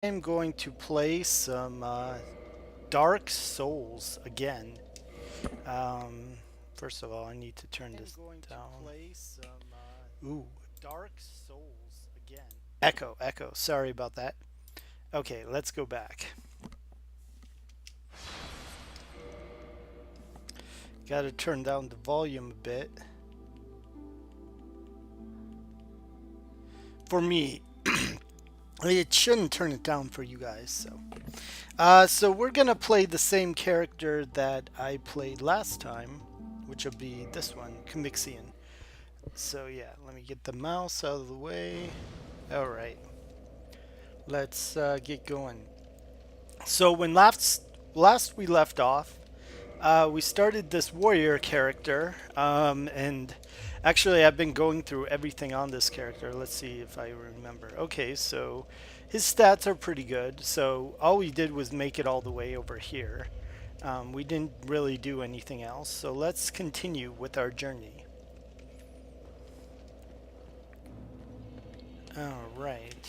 I'm going to play some Dark Souls again. Um, First of all, I need to turn this down. Ooh, Dark Souls again. Echo, echo. Sorry about that. Okay, let's go back. Got to turn down the volume a bit. For me, it shouldn't turn it down for you guys. So we're gonna play the same character that I played last time, which will be this one, Camixian. So yeah, let me get the mouse out of the way. All right, let's get going. So when last we left off, we started this warrior character, and actually I've been going through everything on this character. Let's see if I remember. Okay, so his stats are pretty good. So all we did was make it all the way over here. We didn't really do anything else. So let's continue with our journey. All right.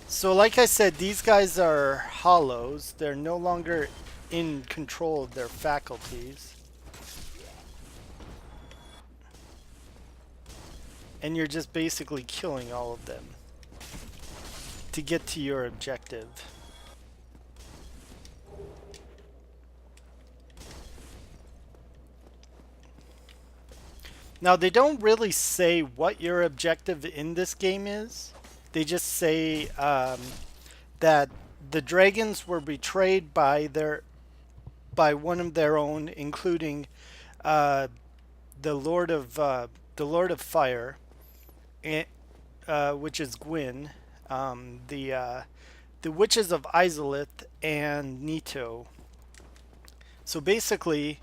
So like I said, these guys are hollows. They're no longer in control of their faculties. And you're just basically killing all of them to get to your objective. Now, they don't really say what your objective in this game is. They just say that the dragons were betrayed by one of their own, including uh, the Lord of Fire, which is Gwyn, the witches of Izalith and Nito. So basically,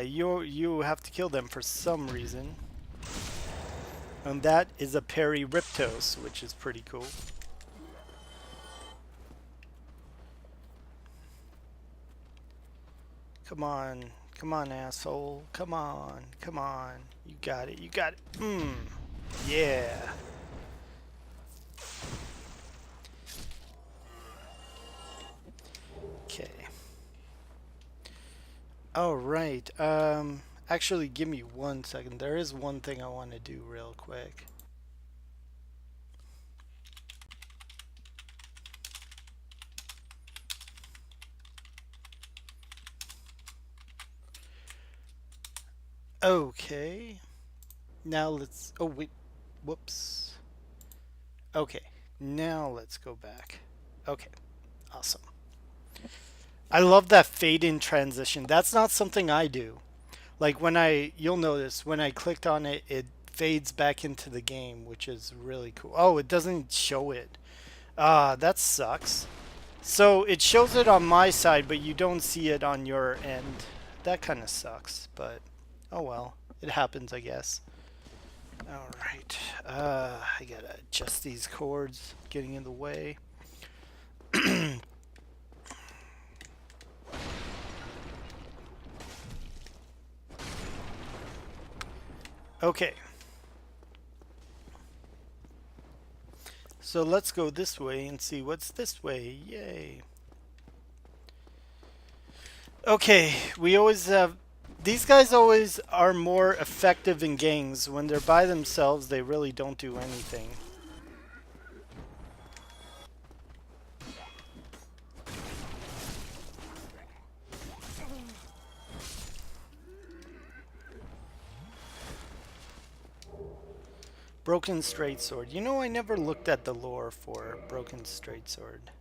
you have to kill them for some reason, and that is a Peri-Riptos, which is pretty cool. Come on, asshole, come on, you got it, you got it. Yeah. Okay. All right. Actually, give me 1 second. There is one thing I want to do real quick. Okay. Now let's. Oh wait. Whoops. Okay. Now let's go back. Okay. Awesome. I love that fade in transition. That's not something I do. Like you'll notice when I clicked on it, it fades back into the game, which is really cool. Oh, it doesn't show it. Ah, that sucks. So it shows it on my side, but you don't see it on your end. That kind of sucks, but oh well. It happens, I guess. All right. I gotta adjust these cords, getting in the way. Okay. So let's go this way and see what's this way. Yay. Okay, we always have. These guys always are more effective in gangs. When they're by themselves, they really don't do anything. Broken Straight Sword. You know, I never looked at the lore for Broken Straight Sword.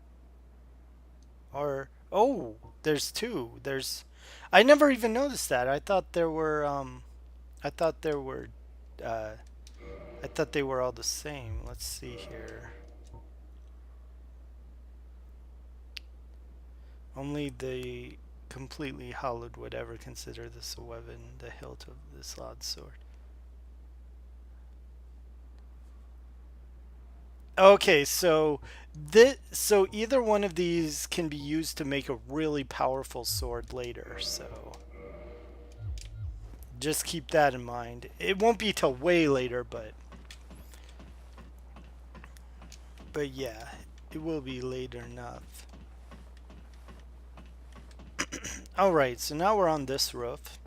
Or oh, there's two. There's I never even noticed that. I thought there were uh I thought they were all the same. Let's see here. Only the completely hollowed would ever consider this a weapon, the hilt of this odd sword. Okay, so either one of these can be used to make a really powerful sword later, so just keep that in mind. It won't be till way later, but But yeah, it will be later enough. Alright, so now we're on this roof.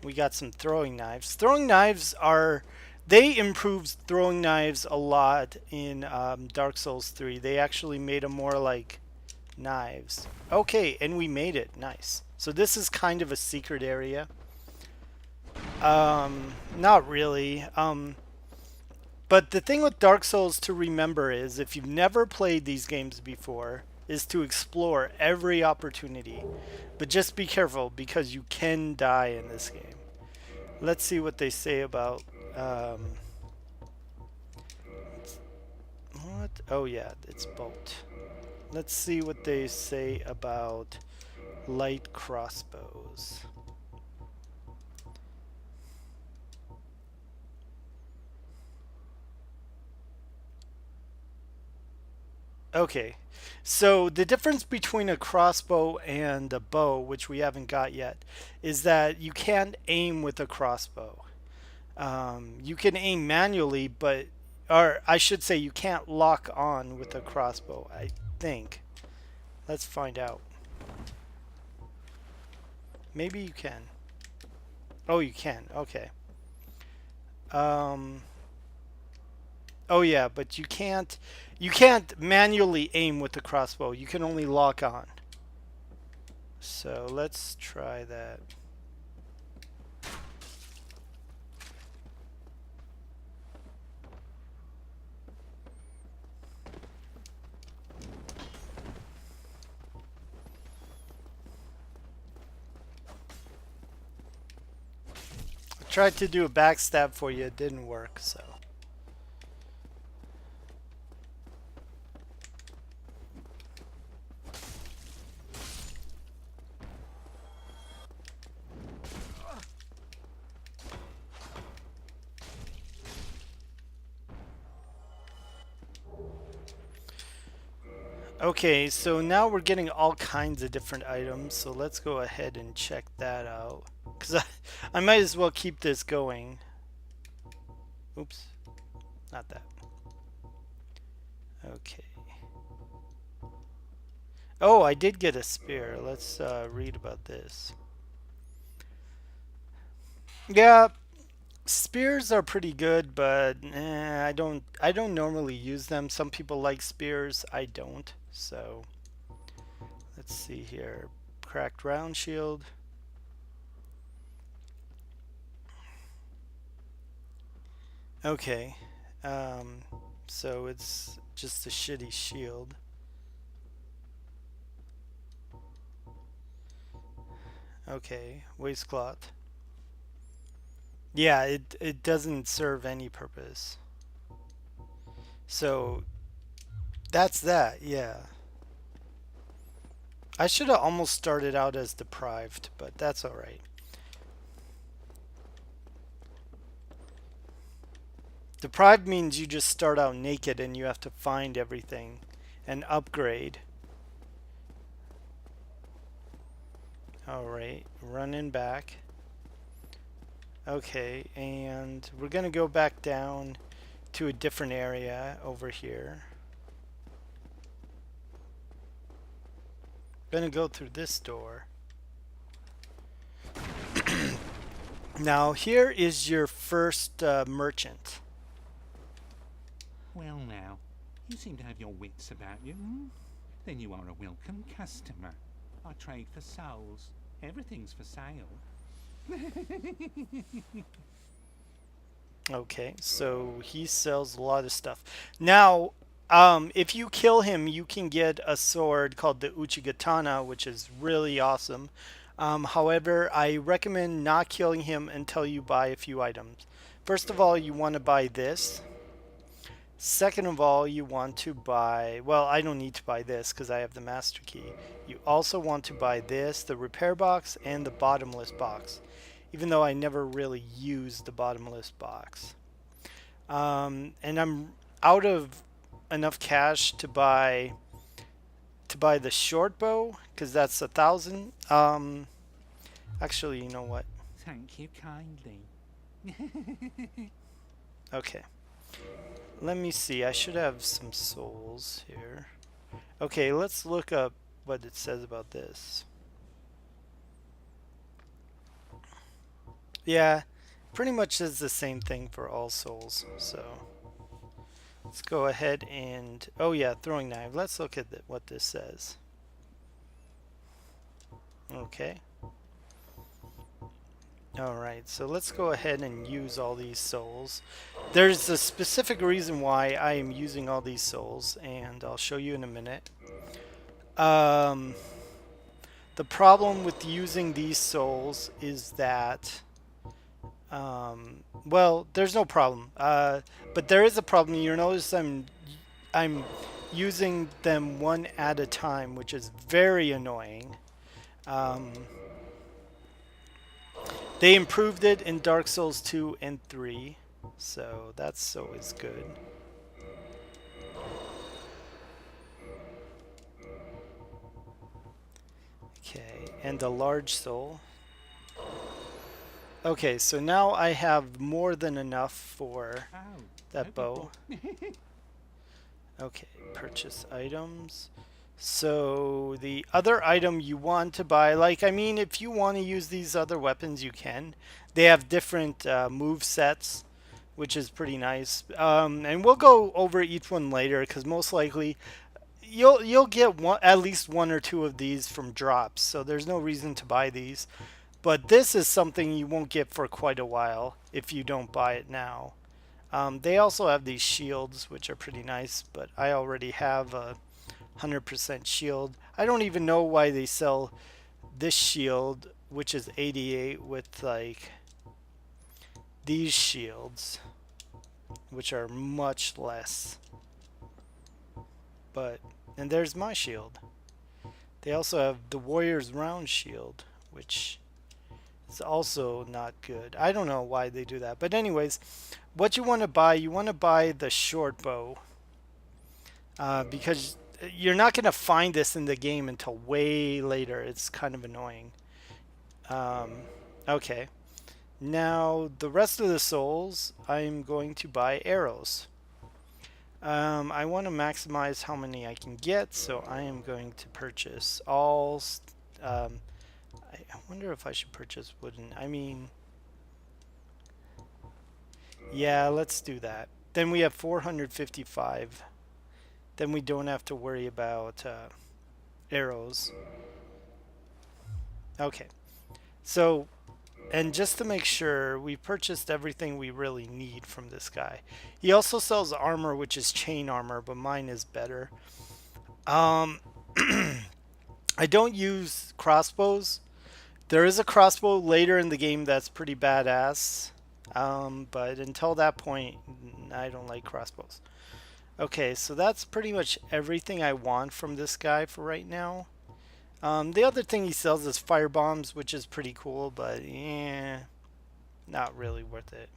We got some throwing knives. Throwing knives are... They improved throwing knives a lot in Dark Souls 3. They actually made them more like knives. Okay, and we made it. Nice. So this is kind of a secret area. Not really. But the thing with Dark Souls to remember is, if you've never played these games before, is to explore every opportunity. But just be careful, because you can die in this game. Let's see what they say about... what? Oh yeah, it's bolt. Let's see what they say about light crossbows. Okay, so the difference between a crossbow and a bow, which we haven't got yet, is that you can't aim with a crossbow. You can aim manually, but, or I should say, you can't lock on with a crossbow, I think. Let's find out. Maybe you can. Oh, you can. Okay. Oh yeah, but you can't manually aim with the crossbow. You can only lock on. So let's try that. I tried to do a backstab for you, it didn't work, so. Okay, so now we're getting all kinds of different items, so let's go ahead and check that out. Because I might as well keep this going. Oops, not that. Okay. Oh, I did get a spear. Let's read about this. Yeah, spears are pretty good, but I don't normally use them. Some people like spears, I don't. So let's see here. Cracked round shield. Okay. So it's just a shitty shield. Okay, waistcloth. Yeah, it doesn't serve any purpose. So that's that, yeah. I should have almost started out as deprived, but that's alright. Deprived means you just start out naked and you have to find everything and upgrade. Alright, running back. Okay, and we're gonna go back down to a different area over here. Gonna go through this door. Now here is your first merchant. Well now, you seem to have your wits about you. Hmm? Then you are a welcome customer. I trade for souls. Everything's for sale. Okay, so he sells a lot of stuff. Now, if you kill him, you can get a sword called the Uchigatana, which is really awesome. However, I recommend not killing him until you buy a few items. First of all, you want to buy this. Second of all, you want to buy... Well, I don't need to buy this because I have the master key. You also want to buy this, the repair box, and the bottomless box. Even though I never really use the bottomless box. And I'm out of enough cash to buy the short bow, because that's 1,000. Actually, you know what? Thank you kindly. Okay. Let me see. I should have some souls here. Okay, let's look up what it says about this. Yeah, pretty much is the same thing for all souls. So let's go ahead and... Oh yeah, throwing knife. Let's look at what this says. Okay. Alright, so let's go ahead and use all these souls. There's a specific reason why I am using all these souls, and I'll show you in a minute. The problem with using these souls is that... well, there's no problem. But there is a problem. You'll notice I'm using them one at a time, which is very annoying. They improved it in Dark Souls 2 and 3, so that's always good. Okay, and a large soul. Okay, so now I have more than enough for that bow. Okay, purchase items. So the other item you want to buy, like, I mean, if you want to use these other weapons, you can. They have different move sets, which is pretty nice. And we'll go over each one later, because most likely you'll get at least one or two of these from drops. So there's no reason to buy these. But this is something you won't get for quite a while if you don't buy it now. They also have these shields, which are pretty nice, but I already have a 100% shield. I don't even know why they sell this shield, which is 88, with like these shields, which are much less. But, and there's my shield. They also have the Warrior's Round shield, which is also not good. I don't know why they do that. But anyways, what you want to buy the short bow. Because you're not going to find this in the game until way later. It's kind of annoying. Okay. Now, the rest of the souls, I'm going to buy arrows. I want to maximize how many I can get, so I am going to purchase all... I wonder if I should purchase wooden. I mean... Yeah, let's do that. Then we have 455. Then we don't have to worry about arrows. Okay. So, and just to make sure, we purchased everything we really need from this guy. He also sells armor, which is chain armor, but mine is better. I don't use crossbows. There is a crossbow later in the game that's pretty badass. But until that point, I don't like crossbows. Okay, so that's pretty much everything I want from this guy for right now. The other thing he sells is fire bombs, which is pretty cool, but yeah, not really worth it.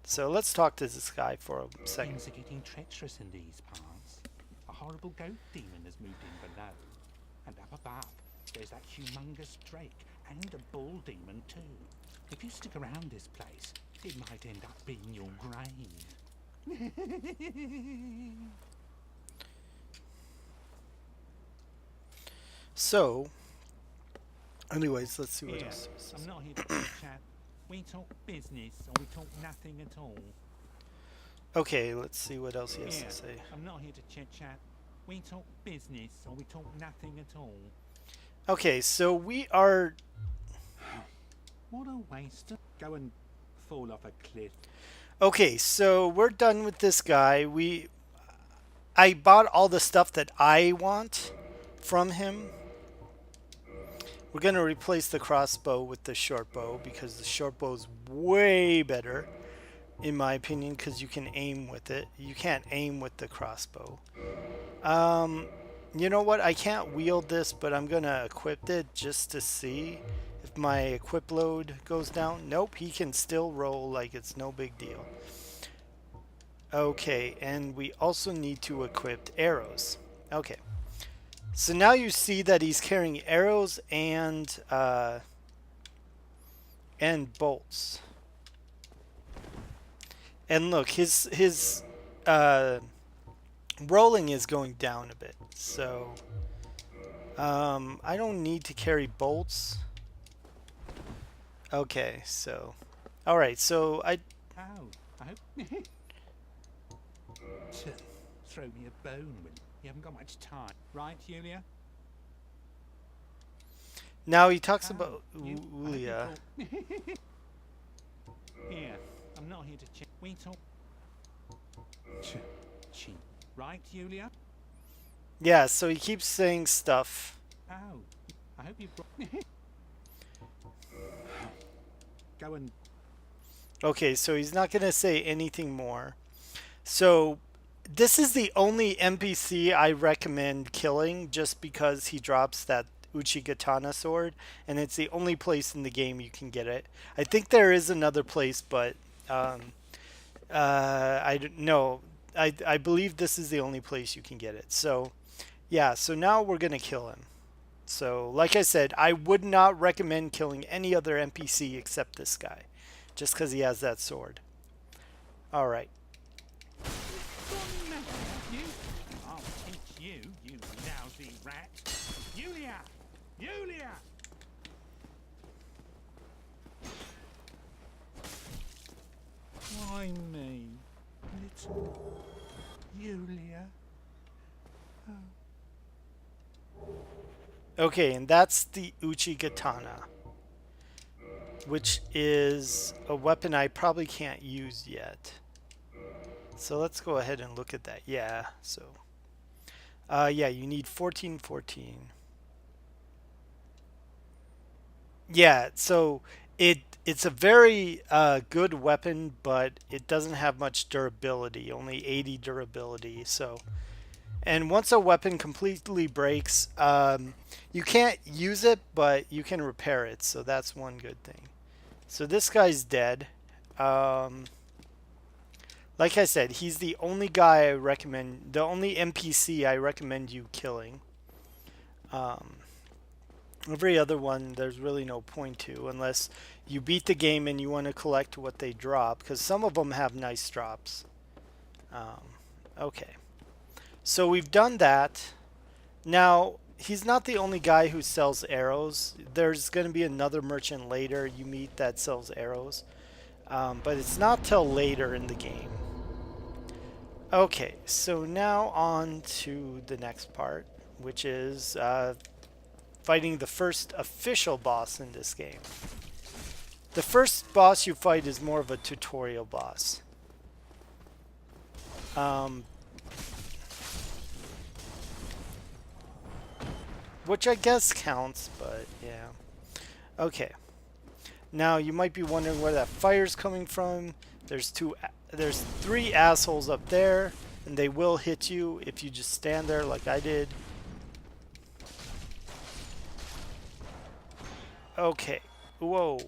So let's talk to this guy for a second. Things are getting treacherous in these parts. A horrible goat demon has moved in below. And up above, there's that humongous drake and a bull demon too. If you stick around this place, it might end up being your grave. So, anyways, let's see what else. I'm not here to chat. We talk business, or we talk nothing at all. Okay, let's see what else he has to say. I'm not here to chit chat. We talk business, or we talk nothing at all. Okay, so we are... What a waste. Go and fall off a cliff. Okay, so we're done with this guy. I bought all the stuff that I want from him. We're going to replace the crossbow with the short bow because the short bow is way better, in my opinion, because you can aim with it. You can't aim with the crossbow. You know what? I can't wield this, but I'm going to equip it just to see if my equip load goes down. Nope, he can still roll like it's no big deal. Okay, and we also need to equip arrows. Okay. So now you see that he's carrying arrows and bolts. And look, his rolling is going down a bit. So I don't need to carry bolts. Okay, so all right, so I hope. Throw me a bone when you haven't got much time, right, Yulia? now he talks Oh, about Yulia. Here, I'm not here to cheat. We talk. Cheat, right, Yulia? Yeah, so he keeps saying stuff. Oh, I hope you brought. Go and. Okay, so he's not going to say anything more. So this is the only NPC I recommend killing just because he drops that Uchigatana sword, and it's the only place in the game you can get it. I think there is another place, but I don't know. I believe this is the only place you can get it. So yeah, so now we're going to kill him. So like I said, I would not recommend killing any other NPC except this guy, just because he has that sword. All right. You. I'll teach you, you lousy rat. Yulia! Yulia! Why me? Little Yulia? Okay, and that's the Uchigatana, which is a weapon I probably can't use yet. So let's go ahead and look at that. Yeah, so yeah, you need 1414. Yeah, so it's a very good weapon, but it doesn't have much durability, only 80 durability. So, and once a weapon completely breaks, you can't use it, but you can repair it. So that's one good thing. So this guy's dead. Like I said, he's the only guy I recommend, the only NPC I recommend you killing. Every other one, there's really no point to, unless you beat the game and you want to collect what they drop, because some of them have nice drops. Okay. So we've done that. Now, he's not the only guy who sells arrows. There's going to be another merchant later you meet that sells arrows. But it's not till later in the game. Okay, so now on to the next part, which is fighting the first official boss in this game. The first boss you fight is more of a tutorial boss. Which I guess counts, but yeah. Okay. Now you might be wondering where that fire's coming from. There's three assholes up there, and they will hit you if you just stand there like I did. Okay. Whoa.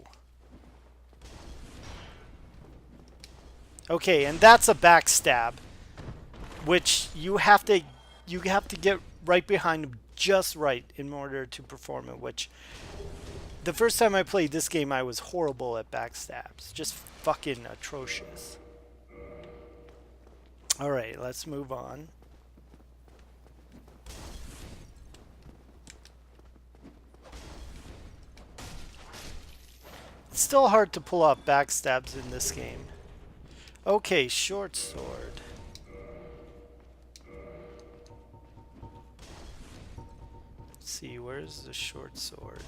Okay, and that's a backstab, which you have to get right behind him just right in order to perform it, which the first time I played this game I was horrible at backstabs. Just fucking atrocious. Alright, let's move on. It's still hard to pull off backstabs in this game. Okay, short sword. Let's see, where's the short sword?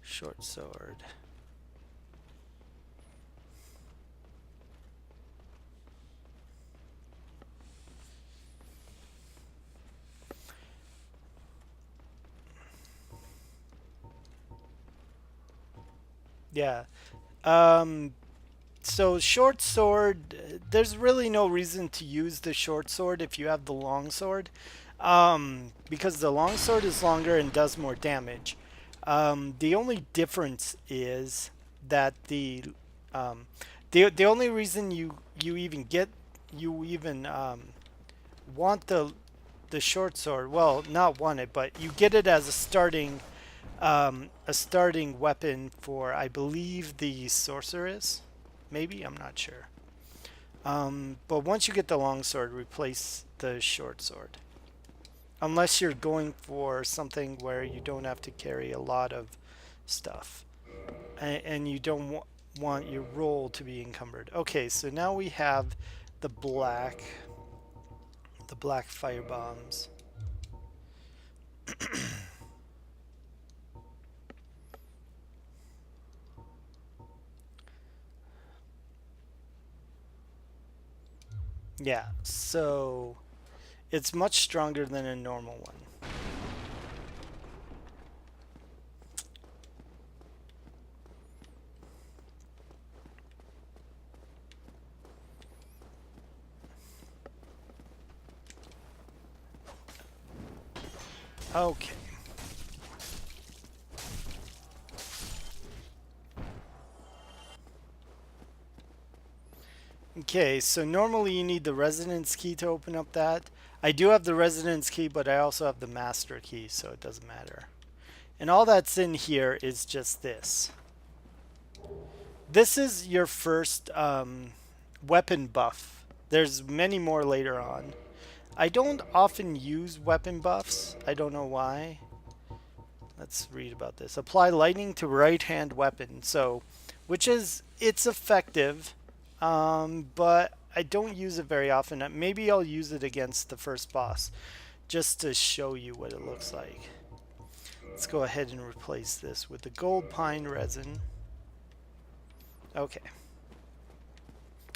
Short sword. Yeah. So short sword, there's really no reason to use the short sword if you have the long sword. Because the long sword is longer and does more damage. The only difference is that the only reason you even want the short sword, well, not want it, but you get it as a starting weapon for, I believe, the sorceress. maybe, I'm not sure. But once you get the longsword, replace the short sword. Unless you're going for something where you don't have to carry a lot of stuff. And you don't want your roll to be encumbered. Okay, so now we have the black fire bombs. Yeah, so it's much stronger than a normal one. Okay. Okay, so normally you need the residence key to open up that. I do have the residence key, but I also have the master key, so it doesn't matter. And all that's in here is just this. This is your first weapon buff. There's many more later on. I don't often use weapon buffs. I don't know why. Let's read about this. Apply lightning to right-hand weapon. So, it's effective, but I don't use it very often. Maybe I'll use it against the first boss, just to show you what it looks like. Let's go ahead and replace this with the gold pine resin. Okay.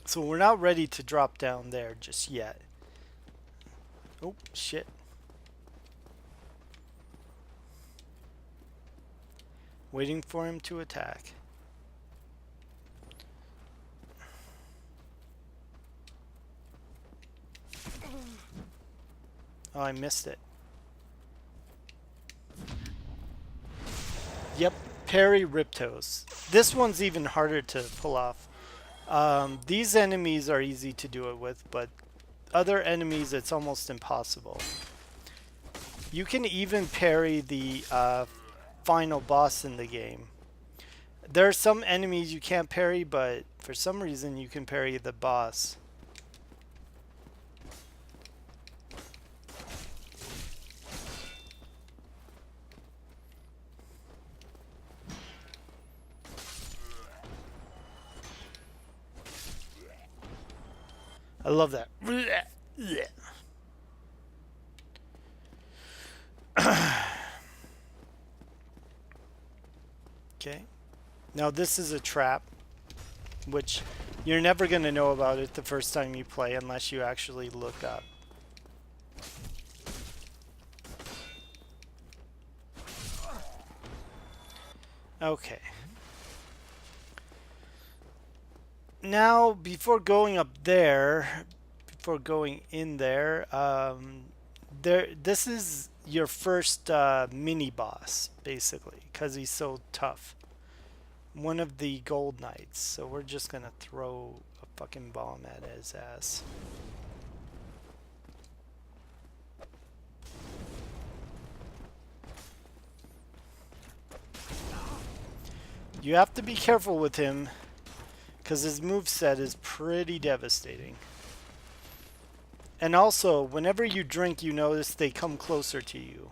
So we're not ready to drop down there just yet. Oh, shit. Waiting for him to attack. Oh, I missed it. Yep, parry Riptos. This one's even harder to pull off. These enemies are easy to do it with, but other enemies it's almost impossible. You can even parry the final boss in the game. There are some enemies you can't parry, but for some reason you can parry the boss. I love that. Okay. Now this is a trap, which you're never going to know about it the first time you play unless you actually look up. Okay. Now, before going up there, before going in there, this is your first mini boss, basically, because he's so tough. One of the gold knights. So we're just gonna throw a fucking bomb at his ass. You have to be careful with him, because his moveset is pretty devastating. And also, whenever you drink, you notice they come closer to you.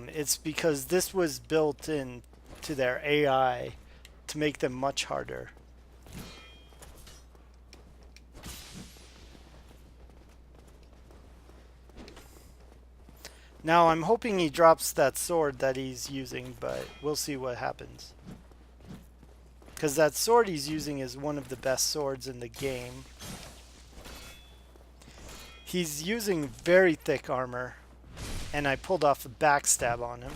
It's because this was built in to their AI to make them much harder. Now, I'm hoping he drops that sword that he's using, but we'll see what happens. Because that sword he's using is one of the best swords in the game. He's using very thick armor, and I pulled off a backstab on him.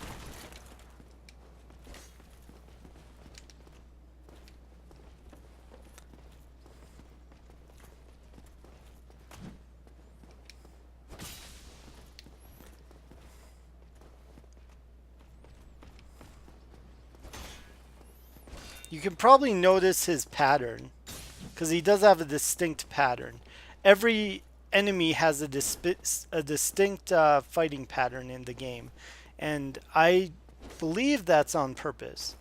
You can probably notice his pattern, because he does have a distinct pattern. Every enemy has a distinct fighting pattern in the game, and I believe that's on purpose.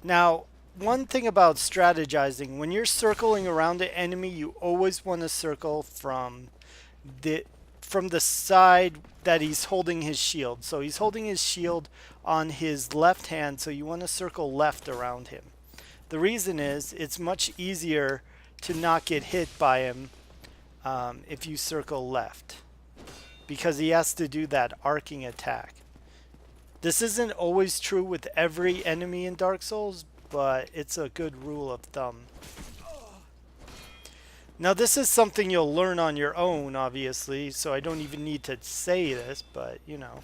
Now, one thing about strategizing, when you're circling around the enemy, you always want to circle the from the side that he's holding his shield. So he's holding his shield on his left hand, so you want to circle left around him. The reason is it's much easier to not get hit by him if you circle left, because he has to do that arcing attack. This isn't always true with every enemy in Dark Souls, but it's a good rule of thumb. Now this is something you'll learn on your own, obviously, so I don't even need to say this, but you know.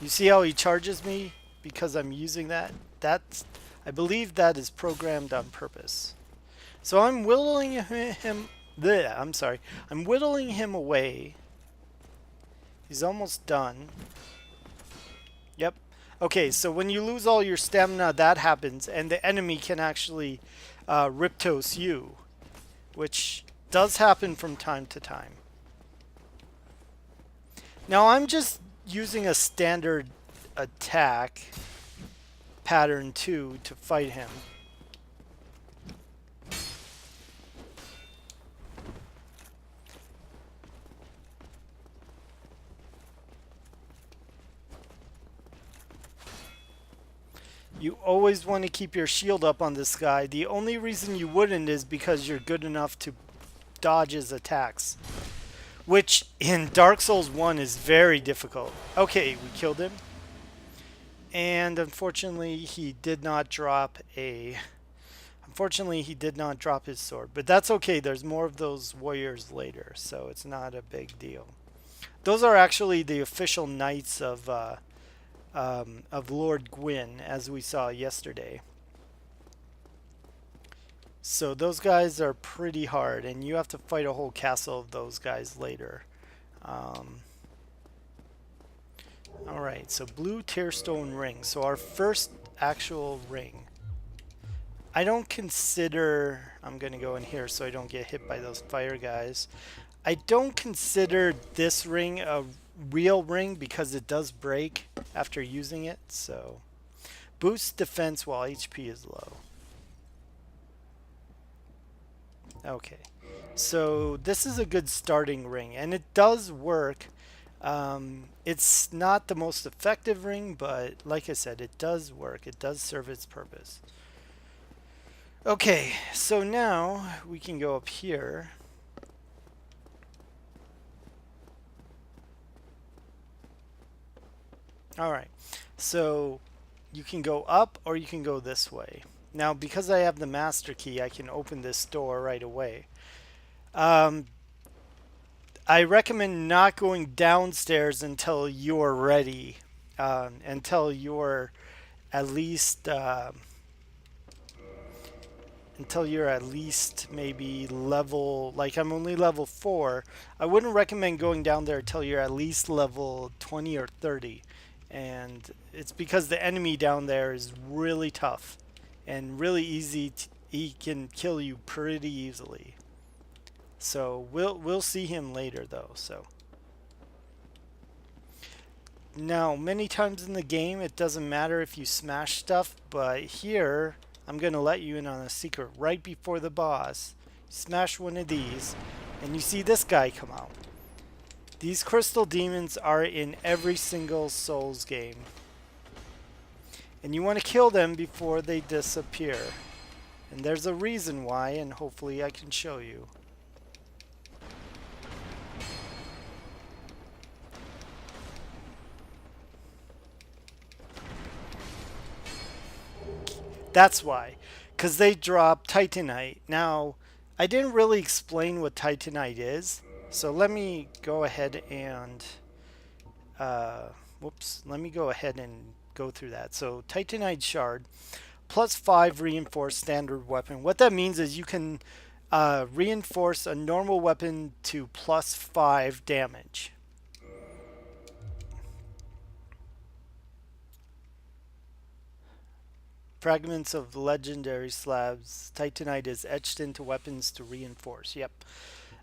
You see how he charges me because I'm using that? I believe that is programmed on purpose. So I'm whittling him I'm whittling him away. He's almost done. Yep. Okay, so when you lose all your stamina, that happens, and the enemy can actually riptose you, which does happen from time to time. Now I'm just using a standard attack pattern 2 to fight him. You always want to keep your shield up on this guy. The only reason you wouldn't is because you're good enough to dodge his attacks, which in Dark Souls 1 is very difficult. Okay, we killed him. And unfortunately, he did not drop his sword. But that's okay. There's more of those warriors later, so it's not a big deal. Those are actually the official knights of Lord Gwyn, as we saw yesterday. So those guys are pretty hard, and you have to fight a whole castle of those guys later. Alright, so blue tearstone ring. So our first actual ring. I don't consider... I'm going to go in here so I don't get hit by those fire guys. I don't consider this ring a real ring because it does break after using it. So boosts defense while HP is low. Okay, so this is a good starting ring, and it does work. It's not the most effective ring, but like I said, it does work. It does serve its purpose. Okay, so now we can go up here. Alright, so you can go up or you can go this way. Now, because I have the master key, I can open this door right away. I recommend not going downstairs until you're ready, until you're at least maybe level, like I'm only level 4. I wouldn't recommend going down there until you're at least level 20 or 30. And it's because the enemy down there is really tough and really easy. He can kill you pretty easily. So we'll see him later though. So now many times in the game it doesn't matter if you smash stuff, but here I'm gonna let you in on a secret. Right before the boss, smash one of these and you see this guy come out. These crystal demons are in every single Souls game, and you want to kill them before they disappear. And there's a reason why, and hopefully I can show you. That's why, because they drop Titanite. Now, I didn't really explain what Titanite is, so let me go ahead and let me go ahead and go through that. So Titanite shard, +5 reinforced standard weapon. What that means is you can reinforce a normal weapon to +5 damage. Fragments of legendary slabs. Titanite is etched into weapons to reinforce. Yep.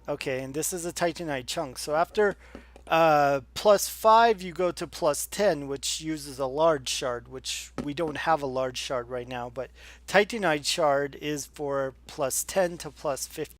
Okay, and this is a Titanite chunk. So after Plus 5, you go to plus 10, which uses a large shard, which we don't have a large shard right now. But Titanite shard is for plus 10 to plus 15.